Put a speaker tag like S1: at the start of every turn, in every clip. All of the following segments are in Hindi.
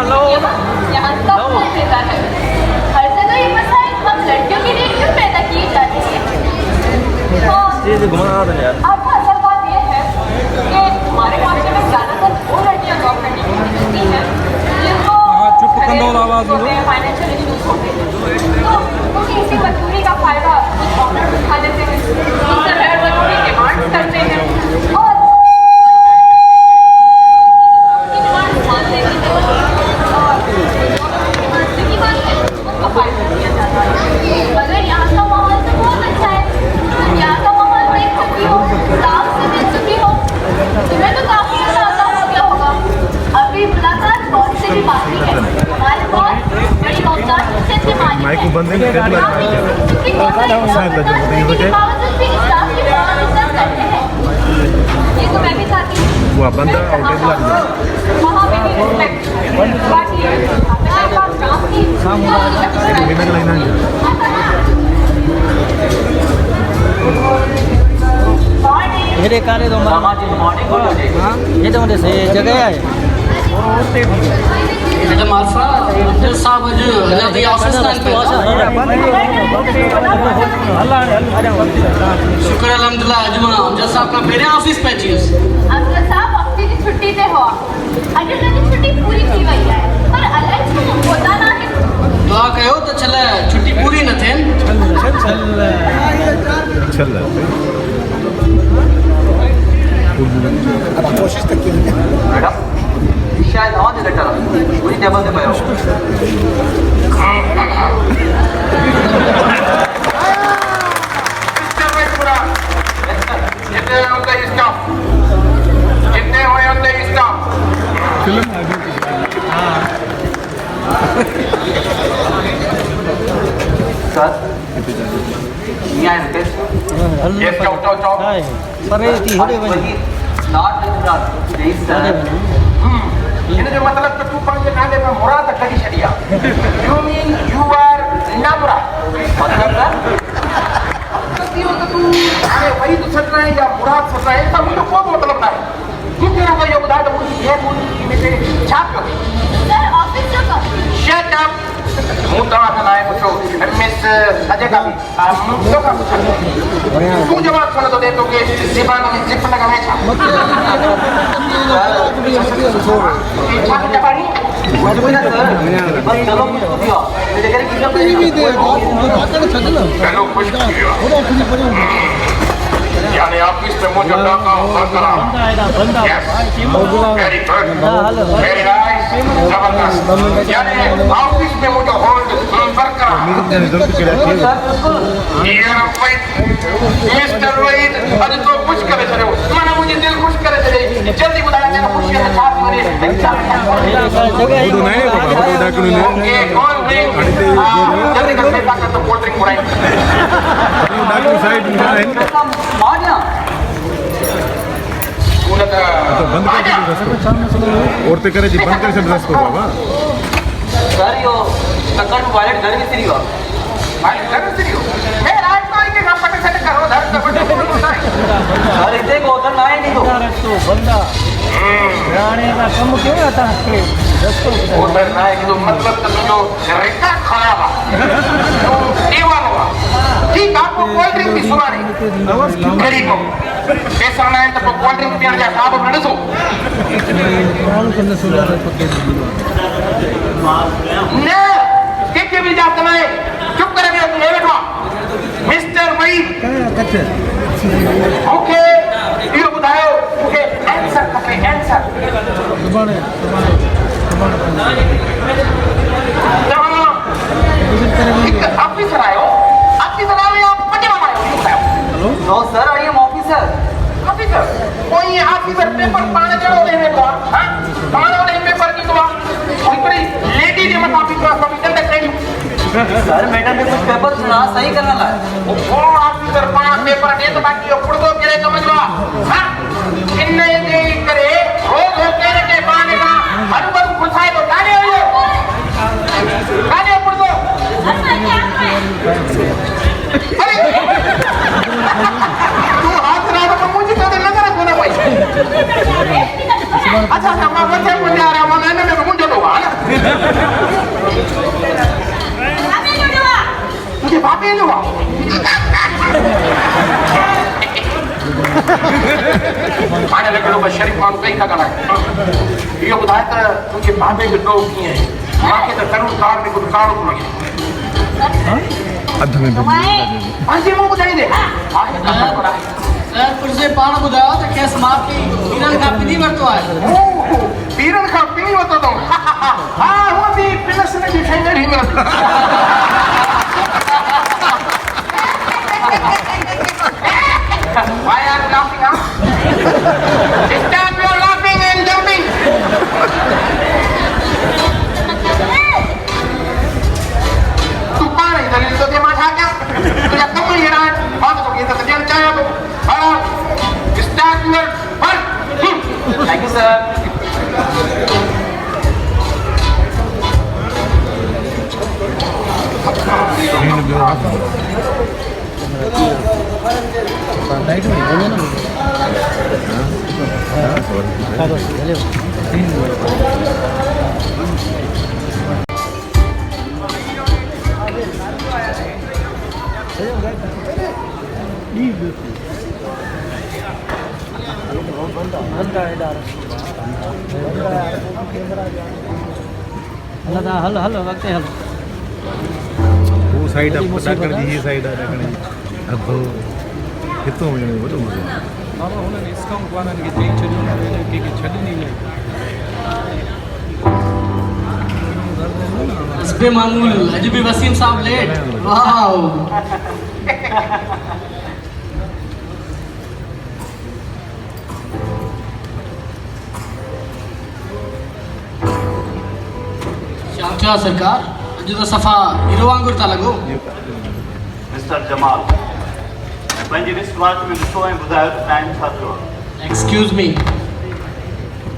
S1: यहाँ सब कुछ देता है। हर जगह ये मसाइल हम लड़कियों के लिए क्यों पैदा किए जाते हैं? आपको असल बात यह है कि हमारे मामले में ज़्यादातर वो लड़कियाँ जॉब करने की मिलती हैं जिनको फाइनेंशियल इशूज होते हैं, तो क्योंकि इसी मजबूरी का फायदा कुछ ऑनर्स उठा लेते हैं, उससे गैर ज़रूरी डिमांड्स करते हैं और मगर यहाँ का माहौल तो बहुत अच्छा है। यहाँ का माहौल देख सकती हो, काम से मिल चुकी हो, तुम्हें तो काफी अंदाजा हो गया होगा। अभी मुलाकात बहुत से भी बाकी है। हमारे बहुत बड़ी मौजूद से मानी है, बावजूद भी स्टाफ की बहुत इज्जत करते हैं। ये तो मैं भी चाहती हूँ वहाँ पे भी रिस्पेक्ट बाकी है।
S2: मेरे कार्य तो ये तो से जगह है
S3: Madam Alpha, just saw you left the office line पे शुक्र अल्हम्दुलिल्लाह अजमा just आपका मेरे ऑफिस पे चीज
S1: अफसर साहब हफ्ते की छुट्टी पे हो अगर मैंने छुट्टी पूरी की हुई है पर अलग से होता ना है
S3: दुआ कहो तो चले छुट्टी पूरी न थे
S4: चल अब कोशिश तक की
S5: मैडम शायद आवाज लेटर पूरी टेबल पे पायो
S6: जितने होंगे स्टाफ जितने होंगे स्टाफ
S5: सर यहाँ है
S6: ये चौक
S2: पर ये थी होड़े भाई
S5: नॉट प्लीज सर
S6: इन्हें जो मतलब तो तू पंज खाने में मुराद करी छड़िया you mean you are Namra
S5: मतलब सर
S6: तो तू अरे वही तो सट रहा है या मुराद सट रहा है इसका मुझे कोई मतलब ना है तू तेरा को ये बता दो मुझे ये बोली में से छाप लो
S1: सर ऑफिस जो का
S6: शट अप मुद्दा ना है पूछो मिस अजय का भी मुद्दा का पूछो तू जवाब सुन तो दे तो के जीवन में जिप लगा है छाप छाप जबानी
S5: मजबूरी सर बस चलो कुछ दियो मेरे घर की
S6: चलो खुश किया यानी ऑफिस में मुझे डाका और करा वेरी गुड वेरी नाइस जबरदस्त यानी ऑफिस में मुझे होल्ड वर्क करा मिस्टर वहीद आज तो खुश करे चले माना मुझे दिल खुश करे चले जल्दी बुलाया जाना खुशी से छाप मेरे ओके कोल्ड ड्रिंक जल्दी करके ताकत तो कोल्ड ड्रिंक बुलाई
S4: औरतें करे जी बंद करे से ड्रेस को बाबा
S5: सर यो तकड़ वालेट घर में सिरियो
S6: भाई घर से रियो मैं राजपाल के काम पटे सेट करो धर तो
S5: सर इतने को उधर ना नहीं तो
S2: रस्तो बंदा राणे का कम क्यों आता है रस्तो
S6: उधर ना है तो मतलब तो जो रेखा खराब है तो दीवार हुआ ठीक आपको कोल्ड ड्रिंक भी सुनानी गरीब को पैसा ना है तो कोल्ड ड्रिंक पिया जा साहब बने सो ना के भी जात ना है चुप करे भी ले बैठो मिस्टर वही ओके ये बताओ okay answer okay answer officer आयो ऑफिसर आयो या पटेवा आयो
S5: no sir I am officer
S6: officer कोई ऑफिसर पेपर पाने जड़ो देने को हां पाने वाले पेपर की तो कोई बड़ी लेडी ने मत ऑफिसर को भी तक नहीं
S5: सर मैडम ने कुछ पेपर सुना सही करना ला
S6: वो ऑफिसर पाना पेपर दे तो बाकी उड़ दो करे समझवा हां इन्ने दे करे रोज हो करे के पाने का हर बार खुशाई तो गाने हो गाने उड़ दो अरे तू हाथ रहा तो मुझे तो नजर कोना भाई अच्छा अच्छा मैं बच्चे को जा रहा हूं मैंने मुझे तो हुआ ना मुझे बापे जो हाणे लॻियो भई शरीफ़ माण्हू कई था ॻाल्हाए इहो ॿुधाए त तुंहिंजे बाबे जो ॾोह कीअं आहे मूंखे त ज़रूरु कार में कुझु कारो थो लॻे
S4: अध में
S6: पंहिंजे मुंहुं ॿुधाईंदे
S3: सर पुरसे पाण ॿुधायो त खेसि माफ़ी पीरनि खां पिनी वरितो आहे
S6: पीरनि खां पिनी वरितो अथऊं हा हूअ बि पिलस में बि ठही वेठी Why are you laughing, huh? Stop your laughing and jumping! तू पाण ई दलील तो दे मां छा कयां तुंहिंजा कम ई अहिड़ा आहिनि मां त तोखे इज़त ॾियणु चाहियां थो Start your work! Thank you, sir.
S2: हल हल वक्त हल
S4: वो साइड आप पता कर दी ये साइड आ रखने अब कितो वणो वॾो मज़ो
S2: बाबा हुननि डिस्काउंट वारनि खे चई छॾियो कंहिंखे छॾणी न
S3: हस्बे मामूल अॼु बि वसीम साहब लेट वाओ क्या सरकार अॼु त सफ़ा हीरो वांगुरु था लॻो
S7: मिस्टर जमाल पंहिंजी रिस्ट वॉच में ॾिसो ऐं ॿुधायो त टाइम छा थियो आहे
S3: excuse me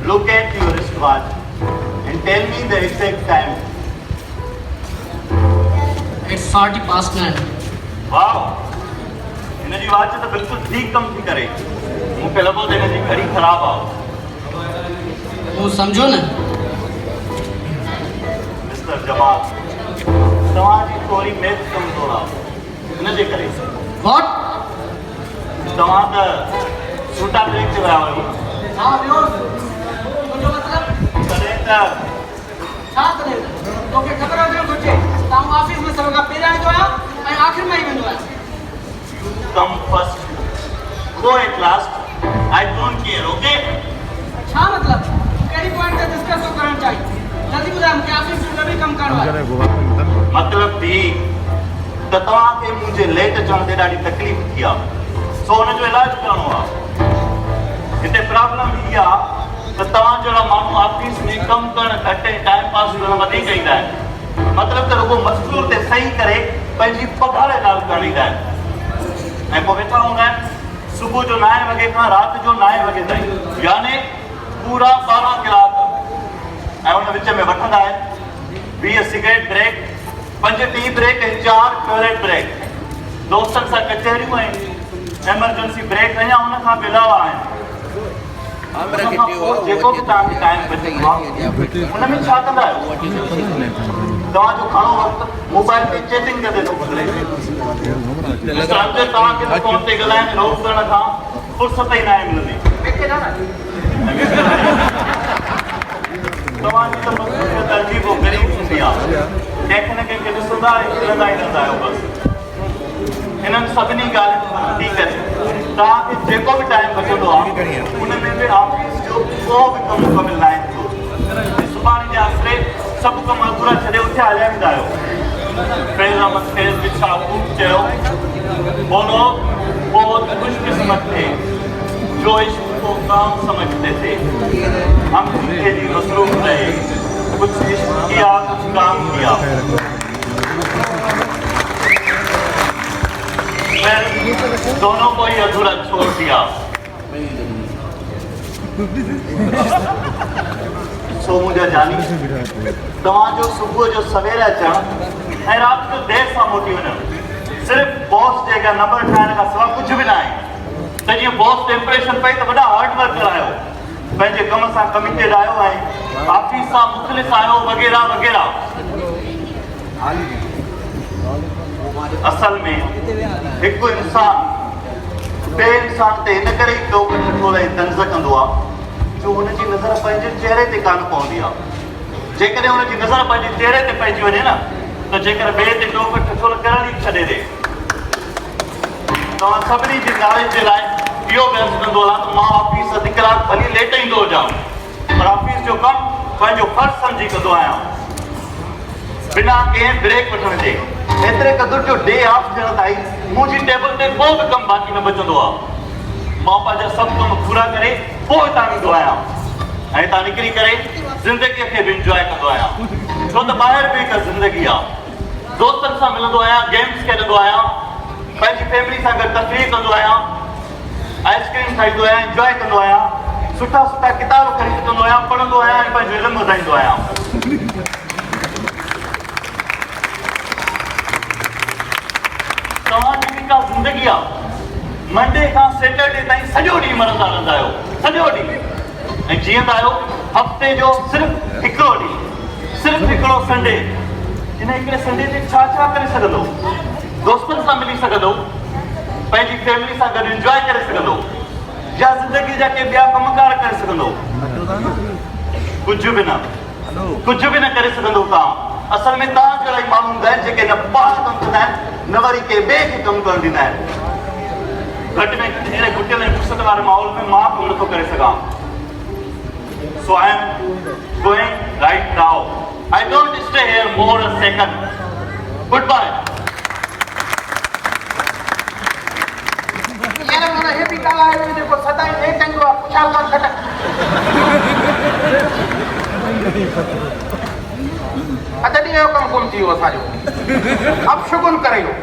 S7: look at your wrist watch and tell me the exact time
S3: it's 40 past 9
S7: wow हिन जी वॉच त बिल्कुलु ठीकु कमु थी करे मूंखे लॻो त हिन जी घड़ी ख़राबु आहे
S3: वो समझो न
S7: मिस्टर जमाल तव्हांजी थोरी मैथ कमज़ोर आहे हिनजे करे
S3: व्हाट
S7: तव्हां त सूटा ब्रेक ते विया हुयो
S3: छा वियो तुंहिंजो मतिलब
S7: तॾहिं त
S3: छा करे तोखे ख़बर हुजणु घुरिजे तव्हां ऑफिस में सभ खां पहिरियां ईंदो आहियां ऐं आख़िर में ई वेंदो आहियां
S7: come first go at last I don't care okay
S3: छा मतिलब कहिड़ी पॉइंट ते डिस्कस थो करणु चाही जल्दी ॿुधाए मूंखे ऑफिस में जल्दी कमु करणो आहे
S7: मतलब भी त तव्हांखे मुंहिंजे लेट अचण ते ॾाढी तकलीफ़ थी आहे सो हुनजो इलाजु करणो आहे हिते प्रॉब्लम इहा आहे त तव्हां जहिड़ा माण्हू ऑफिस में कमु करणु घटि ऐं टाइम पास करणु वधीक ईंदा आहिनि मतिलबु त रुॻो मज़दूर ते सही करे पंहिंजी पघार ॻाल्हि करणु ईंदा आहिनि ऐं पोइ वेठा हूंदा आहिनि सुबुह जो 9 वॻे खां राति जो 9 वॻे ताईं यानी पूरा 12 कलाक ऐं हुन विच में वठंदा आहिनि 20 सिगरेट ब्रेक 5 टी ब्रेक ऐं 4 टॉयलेट ब्रेक दोस्तनि सां कचहरियूं आहिनि एमरजेंसी ब्रेक अञा हुन खां बि अलावा आहिनि जेको बि तव्हांखे टाइम बचंदो आहे हुन में छा कंदा आहियो तव्हांजो घणो वक़्तु मोबाइल ते चैटिंग कंदे थो गुज़रे तव्हांखे फोन ते ॻाल्हाइण रोक करण खां फुर्सत ई न आहे मिलंदी तव्हांजी त मज़दूरीअ तरजीब ग़रीब हूंदी आहे कंहिंखे न कंहिंखे ॾिसंदा ऐं खिलंदा ई रहंदा आहियो बसि हिननि सभिनी ॻाल्हियुनि खां हटी करे तव्हांखे जेको बि टाइम बचंदो आहे उन में बि ऑफिस जो को बि कमु मुकमिल न आहे सुभाणे जे आसिरे सभु कम अधूरा छॾे उथिया हलिया वेंदा आहियो फैज़ अहमद फैज़ बि छा ख़ूब चयो बोलो बहुत खुशकिस्मत थे जो इश्क को काम समझते थे हम जिंदगी जी मसरूफ रहे कुछ इश्क किया कुछ काम किया फिर दोनों को ही अधूरा छोड़ दिया सो मुझे जानी तव्हांजो सुबुह जो सवेर अचणु ऐं राति जो देरि सां मोटी वञणु सिर्फ़ु बॉस जे अॻियां नंबर ठाहिण खां सवाइ कुझु बि न आहे त जीअं बॉस ते इम्प्रेशन पई त वॾा हार्ड वर्कर आहियो पंहिंजे कम सां कमिटेड आयो आहे, ऑफिस सां मुख़लिस आयो वग़ैरह वग़ैरह। असल में हिकु इंसान ॿिए इंसान ते इन करे ई टोक ठठोल ऐं तंज़ कंदो आहे जो हुनजी नज़र पंहिंजे चहिरे ते कान पवंदी आहे। जेकॾहिं हुनजी नज़र पंहिंजे चहिरे ते पइजी वञे न त जेकर ॿिए ते टोक ठठोल करण ई छॾे ॾे। तव्हां सभिनी जे नाले जे लाइ इहो बहस कंदो आहियां त मां ऑफिस अधु कलाक भली लेट ईंदो हुजां, पर ऑफिस जो कमु पंहिंजो फर्ज़ सम्झी कंदो आहियां बिना कंहिं ब्रेक वठण जे। एतिरे क़दुरु जो डे ऑफ थियण ताईं मुंहिंजी टेबल ते को बि कमु बाक़ी न बचंदो आहे। मां पंहिंजा सभु कम पूरा करे पोइ हितां ईंदो आहियां ऐं हितां निकिरी करे ज़िंदगीअ खे बि इंजॉय कंदो आहियां, छो त ॿाहिरि बि हिकु ज़िंदगी आहे। दोस्तनि सां मिलंदो आहियां, गेम्स खेॾंदो आहियां, पंहिंजी फैमिली सां गॾु तफ़रीह कंदो आहियां, आइसक्रीम खाईंदो आहियां, इंजॉय कंदो आहियां, सुठा सुठा किताब ख़रीद कंदो आहियां, पढ़ंदो आहियां ऐं पंहिंजो इल्मु वधाईंदो आहियां। तव्हांजी जेका ज़िंदगी आहे मंडे खां सैटरडे ताईं सॼो ॾींहुं मरंदा रहंदा आहियो, सॼो ॾींहुं, ऐं जीअंदा आहियो हफ़्ते जो सिर्फ़ु हिकिड़ो ॾींहुं, सिर्फ़ु हिकिड़ो संडे। इन हिकिड़े संडे ते छा छा करे सघंदो? दोस्तनि सां मिली सघंदो, पंहिंजी फैमिली सां गॾु इंजॉय करे सघंदो, या ज़िंदगी जा के ॿिया कमकार करे सघंदो? कुझु बि न करे सघंदो तव्हां। असल में तव्हां जहिड़ा ई माण्हू हूंदा आहिनि जेके न पाण कमु कंदा आहिनि, न वरी के ॿिए खे कमु करणु ॾींदा आहिनि। घटि में घटि अहिड़े घुटियल ऐं फुर्सत वारे माहौल में मां कमु नथो करे सघां। So I am going right now. I don't stay here more a second. Goodbye.
S6: यार माना हे बि काला आहे जेको सदाईं लेट ईंदो आहे, पुछाल मां खटक। अॼु ॾींहं जो कमु गुम थी वियो असांजो, अब शुगुन करे इहो।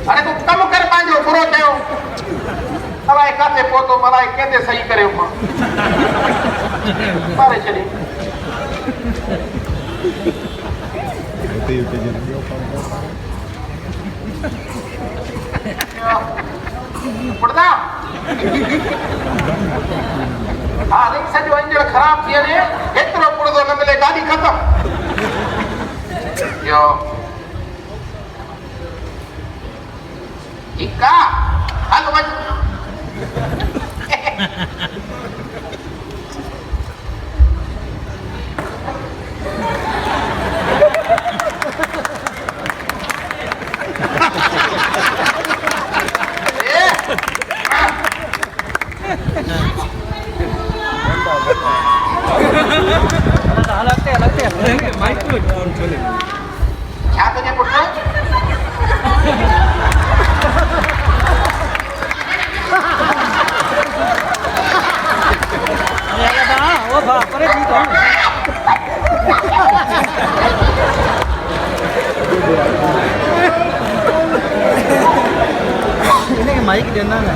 S6: हाणे तूं कमु कर पंहिंजो बुरो चयो, अलाए किथे पहुतो, अलाए कंहिंते सही करे मां मारे छॾी। पुटदा हा देख सॼो इंजण ख़राब थी वञे, एतिरो पुड़दो न मिले, गाॾी ख़तम। यो ठीकु आहे, हल वञ। क्या तुझे पुत्र?
S2: वो बाप रे ठीक है। इन्हें माइक देना है।